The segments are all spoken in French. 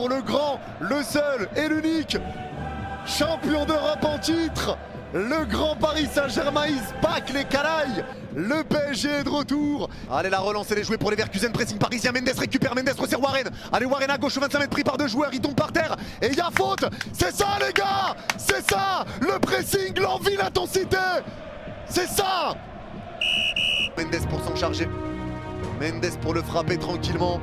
pour le grand, le seul et l'unique champion d'Europe en titre. Le grand Paris Saint-Germain is back, les canailles. Le PSG est de retour. Allez, la relance, elle est jouée pour les Verkusen. Pressing parisien. Mendes récupère. Mendes resserre Warren. Allez, Warren à gauche, 25 mètres pris par deux joueurs. Il tombe par terre. Et il y a faute. C'est ça, les gars. C'est ça. Le pressing, l'envie, l'intensité. C'est ça. Mendes pour s'en charger. Mendes pour le frapper tranquillement.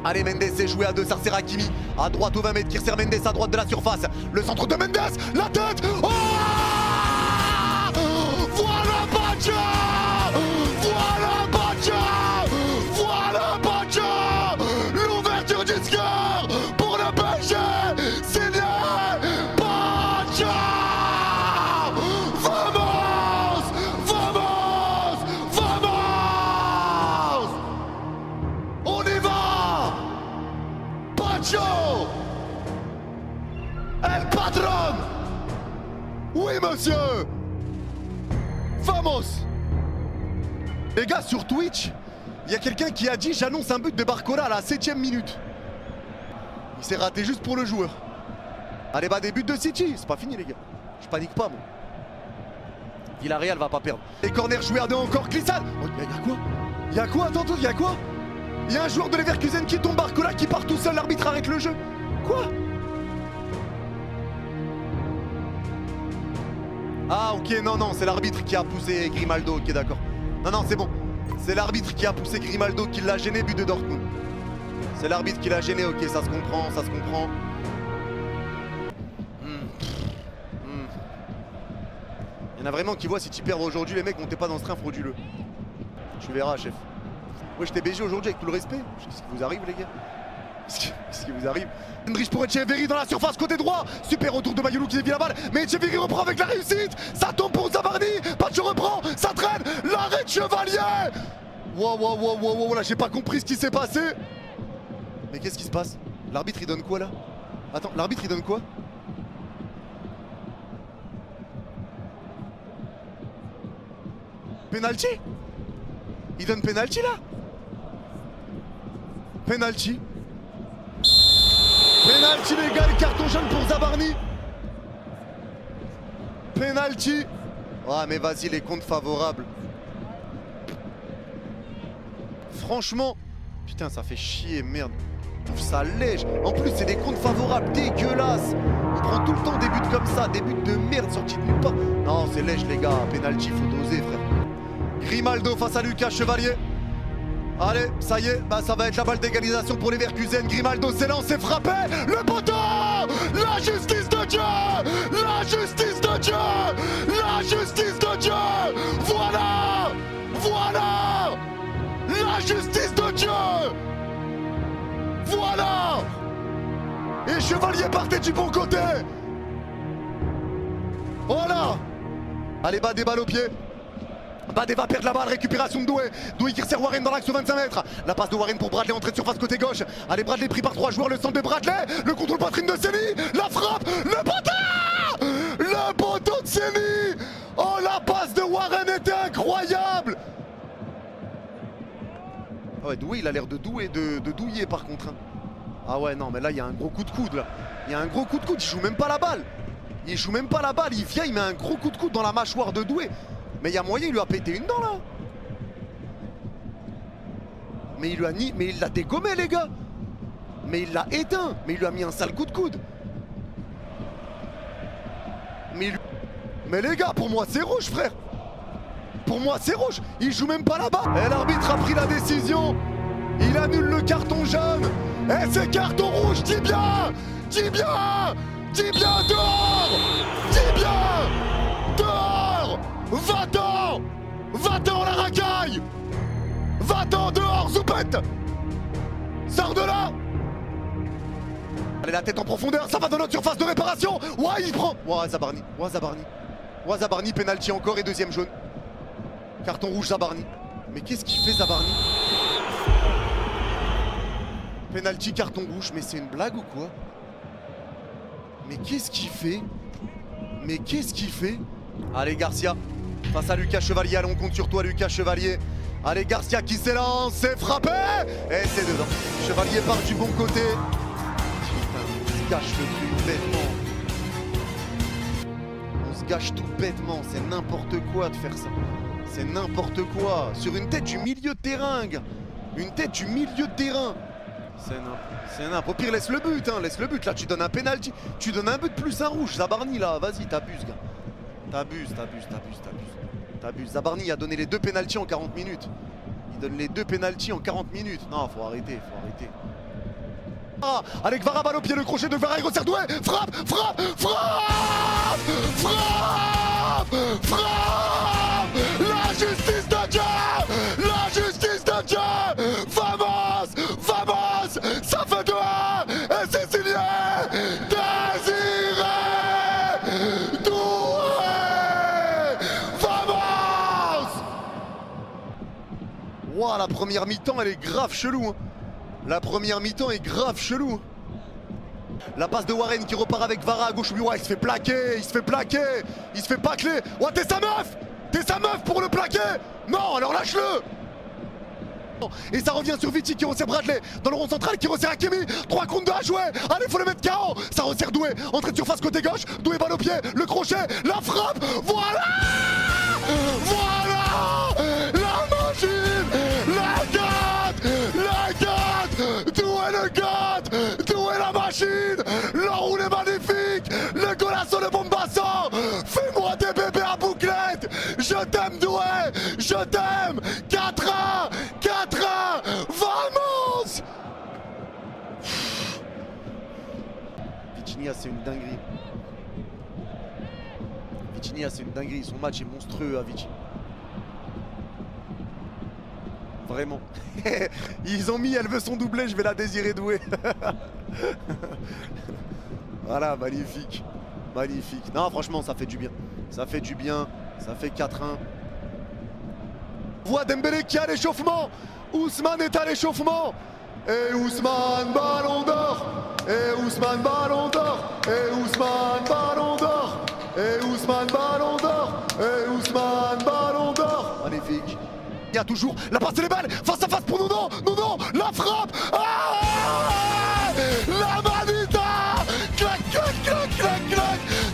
Allez, Mendes est joué à deux, ça sert Hakimi. À droite au 20 mètres, qui resserre Mendes à droite de la surface. Le centre de Mendes, la tête. Oh, voilà Badja. Voilà Badja. Voilà Badja. L'ouverture du score pour le PSG. Signé Badja. Vamos. Vamos. Vamos. On y va. Badja. El patron. Oui, monsieur. Vamos. Les gars, sur Twitch, il y a quelqu'un qui a dit j'annonce un but de Barcola à la 7ème minute. Il s'est raté juste pour le joueur. Allez, bah des buts de City, c'est pas fini les gars. Je panique pas moi. Villarreal va pas perdre. Les corners joués à deux encore, glissade. Oh, y a quoi? Y a quoi? Attends, y a quoi? Il y a un joueur de Leverkusen qui tombe, Barcola qui part tout seul, l'arbitre arrête le jeu. Quoi? Ah ok, non, c'est l'arbitre qui a poussé Grimaldo, ok d'accord. Non, c'est bon. C'est l'arbitre qui a poussé Grimaldo, qui l'a gêné, but de Dortmund. C'est l'arbitre qui l'a gêné, ok, ça se comprend, ça se comprend. Il y en a vraiment qui voient si tu perds aujourd'hui, les mecs, montez pas dans ce train frauduleux. Tu verras, chef. Ouais, je t'ai BG aujourd'hui avec tout le respect. Qu'est-ce qui vous arrive, les gars? Qu'est-ce qui vous arrive? Endrich pour Etcheverry dans la surface côté droit. Super retour de Mayulu qui dévie la balle. Mais Etcheverry reprend avec la réussite. Ça tombe pour Zabarni. Pacho reprend. Ça traîne. L'arrêt de Chevalier. Wow, là j'ai pas compris ce qui s'est passé. Mais qu'est-ce qui se passe? L'arbitre il donne quoi là? Attends, l'arbitre il donne quoi? Penalty? Il donne penalty là? Penalty. Penalty les gars, le carton jaune pour Zabarni. Penalty. Ah mais vas-y, les comptes favorables. Franchement, putain ça fait chier, merde. Ça lège. En plus c'est des comptes favorables dégueulasses. On prend tout le temps des buts comme ça, des buts de merde sortis de nulle part. Non c'est lège les gars, penalty faut doser frère. Grimaldo face à Lucas Chevalier. Allez, ça y est, bah ça va être la balle d'égalisation pour les Verkusen. Grimaldo s'élance et frappé. Le poteau. La justice de Dieu. La justice de Dieu. La justice de Dieu. Voilà. Voilà. La justice de Dieu. Voilà. Et Chevalier partait du bon côté. Voilà. Allez, bas des balles au pied. Badé va perdre la balle, récupération de Doué. Doué qui resserre Warren dans l'axe 25 mètres. La passe de Warren pour Bradley, entrée de surface côté gauche. Allez, Bradley pris par trois joueurs, le centre de Bradley. Le contrôle poitrine de Séni. La frappe, le poteau. Le poteau de Séni. Oh, la passe de Warren était incroyable. Ah ouais, Doué, il a l'air de douiller par contre. Ah ouais, non, mais là, il y a un gros coup de coude là. Il y a un gros coup de coude, il joue même pas la balle. Il joue même pas la balle, il vient, il met un gros coup de coude dans la mâchoire de Doué. Mais il y a moyen, il lui a pété une dent là. Mais il lui a ni... Mais il l'a dégommé les gars. Mais il l'a éteint. Mais il lui a mis un sale coup de coude. Mais les gars, pour moi c'est rouge frère. Pour moi c'est rouge. Il joue même pas là-bas. Et l'arbitre a pris la décision. Il annule le carton jaune. Et c'est carton rouge, dis bien. Dis bien. Dis bien dehors. Dis bien dehors. Va-t'en. Va-t'en la racaille. Va-t'en dehors, Zoupette. Sors de là. Allez, la tête en profondeur, ça va dans notre surface de réparation. Ouais, il prend. Ouais, Zabarni. Ouais, Zabarni. Ouais, Zabarni, penalty encore et deuxième jaune. Carton rouge, Zabarni. Mais qu'est-ce qu'il fait, Zabarni? Penalty, carton rouge, mais c'est une blague ou quoi? Mais qu'est-ce qu'il fait? Mais qu'est-ce qu'il fait? Allez, Garcia. Face à Lucas Chevalier, allons, on compte sur toi, Lucas Chevalier. Allez, Garcia qui s'élance, c'est frappé. Et c'est dedans. Chevalier part du bon côté. Putain, on se gâche le truc bêtement. On se gâche tout bêtement. C'est n'importe quoi de faire ça. C'est n'importe quoi. Sur une tête du milieu de terrain, gars. Une tête du milieu de terrain. C'est n'importe. Au pire, laisse le but, hein. Laisse le but. Là, tu donnes un penalty. Tu donnes un but plus un rouge. Zabarni, là, vas-y, t'abuses, gars. T'abuses. Zabarni a donné les 2 pénaltys en 40 minutes. Il donne les 2 pénaltys en 40 minutes. Non, faut arrêter. Ah, avec Vara, balle au pied, le crochet de Vara, il resserre Doué. Frappe. La justice de Dieu. Vamos. Ça fait 2-1. Et c'est signé. Désiré Doué. Vamos. Ouah, la première mi-temps, elle est grave chelou. La première mi-temps est grave chelou. La passe de Warren qui repart avec Vara à gauche. Ouais, il se fait plaquer. Il se fait pacler. Ouais, t'es sa meuf pour le plaquer. Non, alors lâche-le. Et ça revient sur Vici qui resserre Bradley dans le rond central, qui resserre Hakimi. 3 contre 2 à jouer. Allez, faut le mettre KO. Ça resserre Doué. Entrée de surface côté gauche. Doué balle au pied. Le crochet. La frappe. Voilà. La machine. La gâte. Doué le gâte. Doué la machine. L'enroulé magnifique. Le golasso de Bombasso. Fais-moi des bébés à bouclette. Je t'aime Doué. Je t'aime. 4-1. Vamos. Vitinha, c'est une dinguerie. Son match est monstrueux à Vici. Vraiment. Ils ont mis, elle veut son doublé, je vais la désirer Doué. Voilà, magnifique. Non, franchement, ça fait du bien. Ça fait 4-1. Voit Dembélé qui a l'échauffement. Ousmane est à l'échauffement. Et Ousmane, ballon d'or. Magnifique. Il y a toujours la passe et les balles. Face à face pour Nuno. La frappe. Ah, la manita. Clac.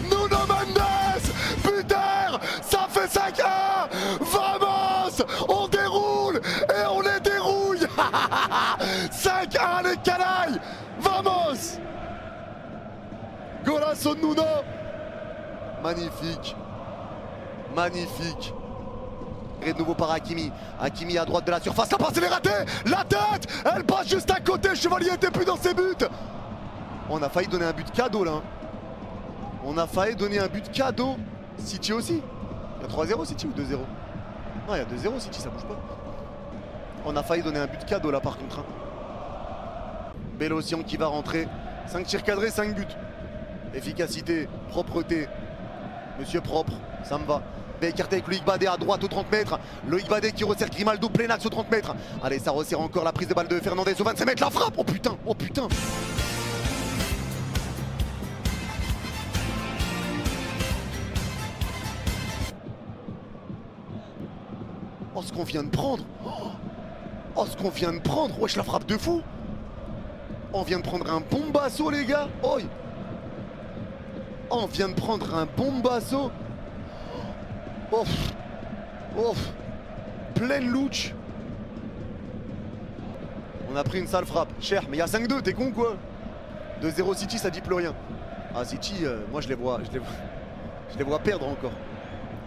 Nuno Mendes. Buteur. Ça fait 5-1. Vamos. On déroule et on les dérouille. 5-1 les canailles. Vamos. Golasso de Nuno. Magnifique. Et de nouveau par Hakimi. Hakimi à droite de la surface. La passe elle est ratée. La tête. Elle passe juste à côté. Chevalier était plus dans ses buts. On a failli donner un but cadeau là. City aussi. Il y a 3-0 City ou 2-0? Non, il y a 2-0 City, ça bouge pas. On a failli donner un but cadeau là par contre. Bélocian qui va rentrer. 5 tirs cadrés, 5 buts. Efficacité, propreté. Monsieur propre, ça me va. Écarté avec Loïc Badé à droite aux 30 mètres. Loïc Badé qui resserre Grimaldo, plein axe aux 30 mètres. Allez, ça resserre encore la prise de balle de Fernandez au 25 mètres. La frappe. Oh putain. Oh, ce qu'on vient de prendre. Wesh, la frappe de fou. On vient de prendre un bombasso, les gars. Oh. On vient de prendre un bombasso. Pleine louche. On a pris une sale frappe. Cher, mais il y a 5-2, t'es con quoi? 2-0 City, ça dit plus rien. Ah, City, moi je les vois perdre encore.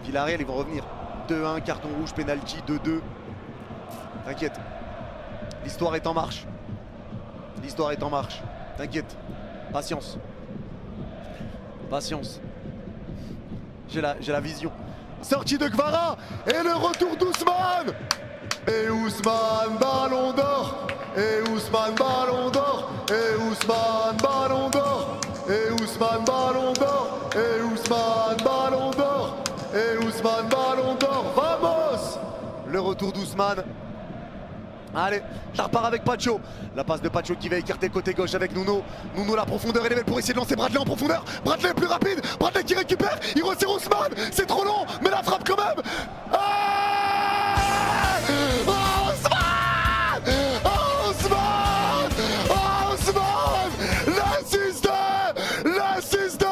Villarreal, ils vont revenir. 2-1, carton rouge, penalty, 2-2. T'inquiète. L'histoire est en marche. T'inquiète. Patience. J'ai la vision. Sortie de Kvara et le retour d'Ousmane. Et Ousmane, ballon d'or. Vamos. Le retour d'Ousmane. Allez, ça repart avec Pacho. La passe de Pacho qui va écarter le côté gauche avec Nuno. La profondeur est levée pour essayer de lancer Bradley en profondeur. Bradley plus rapide. Bradley qui récupère. Il resserre Ousmane. C'est trop long, mais la frappe quand même. Ah, Oh, Ousmane! Oh, Ousmane! Oh, Ousmane! Le 6-2!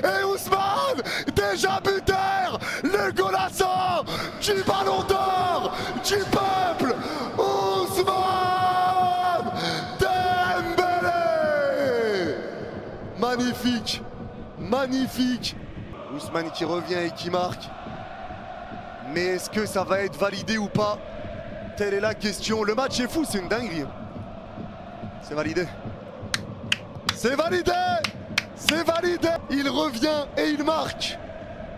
Et Ousmane, déjà buteur! Le golasson du ballon d'or du peuple! Ousmane Dembélé! Magnifique! Magnifique! Ousmane qui revient et qui marque. Mais est-ce que ça va être validé ou pas? Telle est la question. Le match est fou, c'est une dinguerie. C'est validé. C'est validé! C'est validé! Il revient et il marque.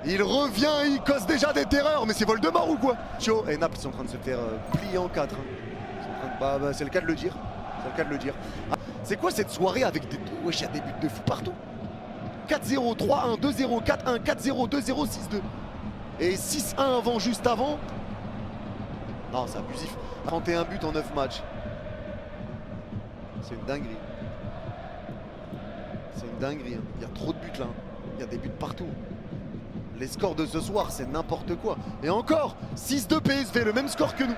Il revient et il cause déjà des terreurs. Mais c'est Voldemort ou quoi? Chaud et Naples sont en train de se faire plier en 4. C'est le cas de le dire. C'est le cas de le dire. Ah, c'est quoi cette soirée avec des... Wesh, il y a des buts de fou partout. 4-0, 3-1, 2-0, 4-1, 4-0, 2-0, 6-2. Et 6-1 avant, juste avant. Non, c'est abusif. 31 buts en 9 matchs. C'est une dinguerie. C'est une dinguerie. Hein. Il y a trop de buts là. Il y a des buts partout. Les scores de ce soir, c'est n'importe quoi. Et encore, 6-2 PSV, le même score que nous.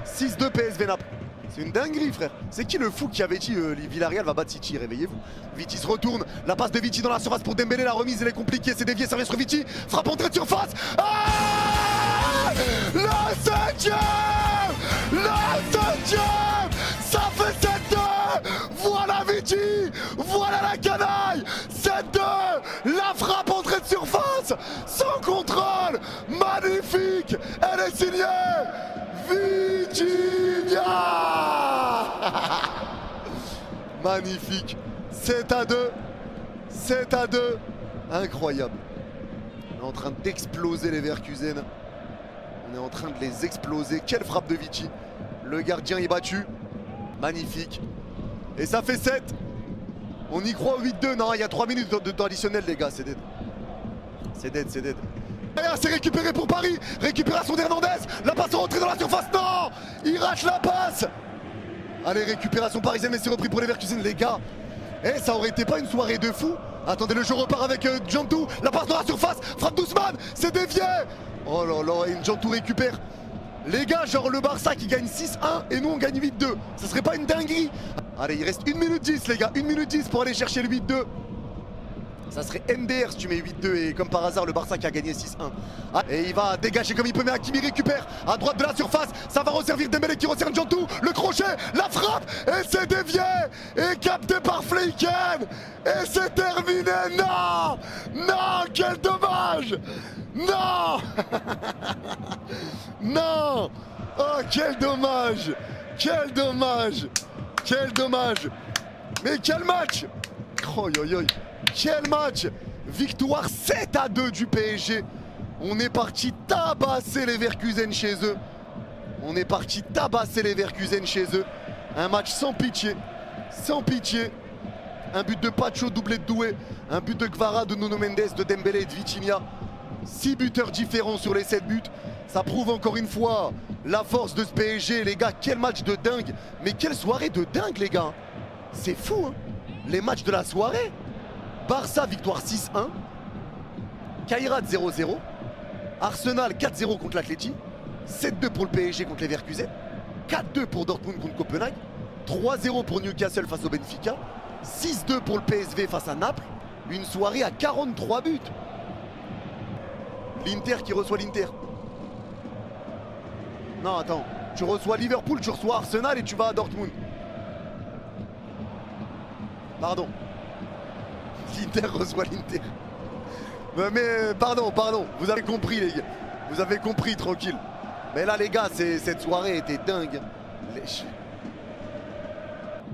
6-2 PSV Naples. C'est une dinguerie, frère. C'est qui le fou qui avait dit Villarreal va battre City? Réveillez-vous. Viti se retourne. La passe de Viti dans la surface pour Dembélé. La remise, elle est compliquée. C'est dévié. Service sur Viti. Frappe entrée de surface. Ah, le 7e! Le 7e! Ça fait 7-2! Voilà Viti! Voilà la canaille! 7-2! La frappe entrée de surface! Sans contrôle! Magnifique! Elle est signée! Vitinha! Magnifique. 7-2. 7-2. Incroyable. On est en train d'exploser les Leverkusen. On est en train de les exploser. Quelle frappe de Vici. Le gardien est battu. Magnifique. Et ça fait 7. On y croit au 8-2. Non, il y a 3 minutes de temps additionnel, les gars. C'est dead. C'est dead, c'est dead. C'est récupéré pour Paris. Récupération d'Hernandez. La passe rentrée dans la surface. Non, il rate la passe. Allez, récupération parisienne, mais c'est repris pour les Leverkusen, les gars. Et ça aurait été pas une soirée de fou. Attendez, le jeu repart avec Djantou. La passe dans la surface. Frappe d'Ousmane. C'est dévié. Oh là là, et Djantou récupère. Les gars, genre le Barça qui gagne 6-1 et nous on gagne 8-2. Ça serait pas une dinguerie? Allez, il reste 1 minute 10, les gars. 1 minute 10 pour aller chercher le 8-2. Ça serait MDR si tu mets 8-2 et comme par hasard le Barça qui a gagné 6-1. Ah, et il va dégager comme il peut, mais Hakimi récupère à droite de la surface. Ça va resservir Dembélé qui resserre Djantou. Le crochet, la frappe et c'est dévié et capté par Flicken. Et c'est terminé. Non, non, quel dommage. Non. Non. Oh, quel dommage. Quel dommage. Quel dommage. Mais quel match. Oh, yo, yo. Quel match! Victoire 7-2 du PSG. On est parti tabasser les Leverkusen chez eux. On est parti tabasser les Leverkusen chez eux. Un match sans pitié. Sans pitié. Un but de Pacho, doublé de Doué. Un but de Kvara, de Nuno Mendes, de Dembélé et de Vitinha. 6 buteurs différents sur les 7 buts. Ça prouve encore une fois la force de ce PSG. Les gars, quel match de dingue. Mais quelle soirée de dingue, les gars. C'est fou, hein. Les matchs de la soirée. Barça victoire 6-1, Kairat 0-0, Arsenal 4-0 contre l'Atleti, 7-2 pour le PSG contre les Leverkusen, 4-2 pour Dortmund contre Copenhague, 3-0 pour Newcastle face au Benfica, 6-2 pour le PSV face à Naples, une soirée à 43 buts. L'Inter qui reçoit l'Inter. Non, attends, tu reçois Liverpool, tu reçois Arsenal et tu vas à Dortmund. Pardon. L'Inter reçoit l'Inter. Mais pardon, vous avez compris les gars. Vous avez compris, tranquille. Mais là les gars, cette soirée était dingue.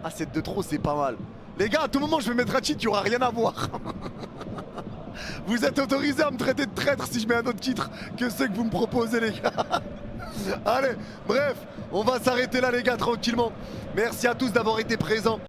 Ah, 7 de trop, c'est pas mal. Les gars, à tout moment je vais mettre un cheat, il n'y aura rien à voir. Vous êtes autorisés à me traiter de traître si je mets un autre titre que ceux que vous me proposez les gars. Allez, bref, on va s'arrêter là les gars tranquillement. Merci à tous d'avoir été présents.